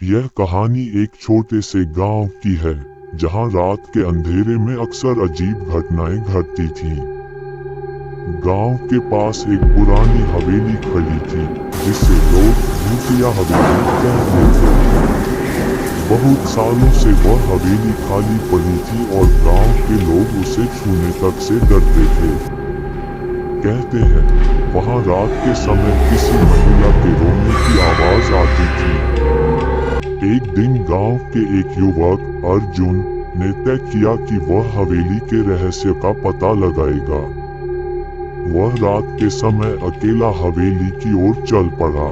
यह कहानी एक छोटे से गांव की है जहां रात के अंधेरे में अक्सर अजीब घटनाएं घटती थीं। गांव के पास एक पुरानी हवेली खड़ी थी जिसे लोग भूतिया हवेली कहते थे। बहुत सालों से वह हवेली खाली पड़ी थी और गांव के लोग उसे छूने तक से डरते थे। कहते हैं वहां रात के समय किसी महिला के रोने की आवाज आती थी। एक दिन गांव के एक युवक अर्जुन ने तय किया कि वह हवेली के रहस्य का पता लगाएगा। वह रात के समय अकेला हवेली की ओर चल पड़ा।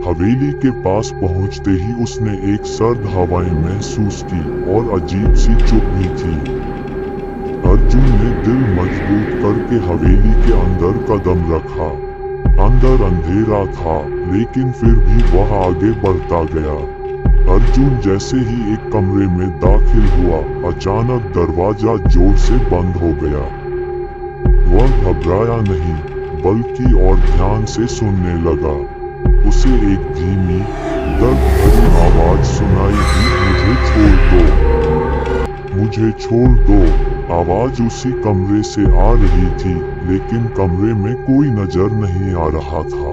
हवेली के पास पहुंचते ही उसने एक सर्द हवाएं महसूस की और अजीब सी चुप्पी थी। अर्जुन ने दिल मजबूत करके हवेली के अंदर कदम रखा। अंदर अंधेरा था लेकिन फिर भी वह आगे बढ़ता गया। अर्जुन जैसे ही एक कमरे में दाखिल हुआ, अचानक दरवाजा जोर से बंद हो गया। वह घबराया नहीं बल्कि और ध्यान से सुनने लगा। उसे एक धीमी दर्द भरी आवाज सुनाई दी, मुझे छोड़ दो, मुझे छोड़ दो। आवाज उसी कमरे से आ रही थी लेकिन कमरे में कोई नजर नहीं आ रहा था।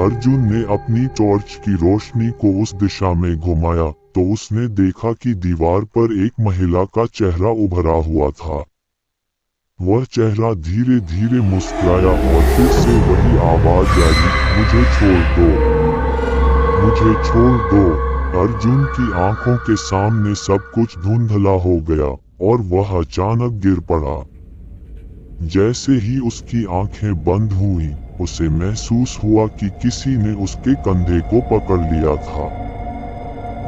अर्जुन ने अपनी टॉर्च की रोशनी को उस दिशा में घुमाया तो उसने देखा कि दीवार पर एक महिला का चेहरा उभरा हुआ था। वह चेहरा धीरे धीरे मुस्कुराया और फिर से वही आवाज आई, मुझे छोड़ दो, मुझे छोड़ दो। अर्जुन की आंखों के सामने सब कुछ धुंधला हो गया और वह अचानक गिर पड़ा। जैसे ही उसकी आंखें बंद हुईं, उसे महसूस हुआ कि किसी ने उसके कंधे को पकड़ लिया था।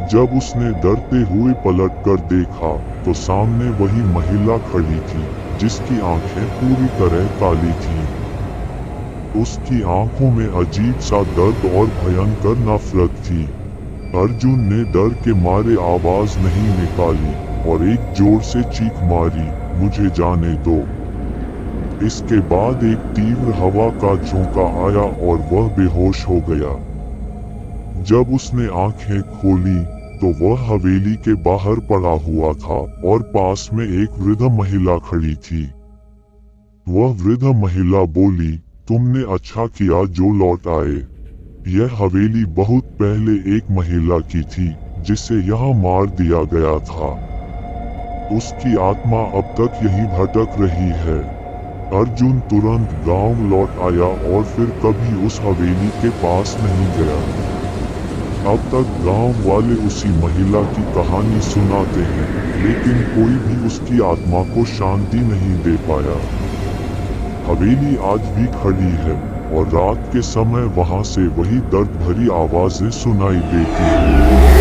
जब उसने डरते हुए पलटकर देखा तो सामने वही महिला खड़ी थी जिसकी आंखें पूरी तरह काली थीं। उसकी आंखों में अजीब सा दर्द और भयंकर नफरत थी। अर्जुन ने डर के मारे आवाज नहीं निकाली और एक जोर से चीख मारी, मुझे जाने दो। इसके बाद एक तीव्र हवा का झोंका आया और वह बेहोश हो गया। जब उसने आंखें खोली तो वह हवेली के बाहर पड़ा हुआ था और पास में एक वृद्ध महिला खड़ी थी। वह वृद्ध महिला बोली, तुमने अच्छा किया जो लौट आए। यह हवेली बहुत पहले एक महिला की थी जिसे यहाँ मार दिया गया था। उसकी आत्मा अब तक यहीं भटक रही है। अर्जुन तुरंत गांव लौट आया और फिर कभी उस हवेली के पास नहीं गया। अब तक गांव वाले उसी महिला की कहानी सुनाते हैं लेकिन कोई भी उसकी आत्मा को शांति नहीं दे पाया। हवेली आज भी खड़ी है और रात के समय वहां से वही दर्द भरी आवाजें सुनाई देती हैं।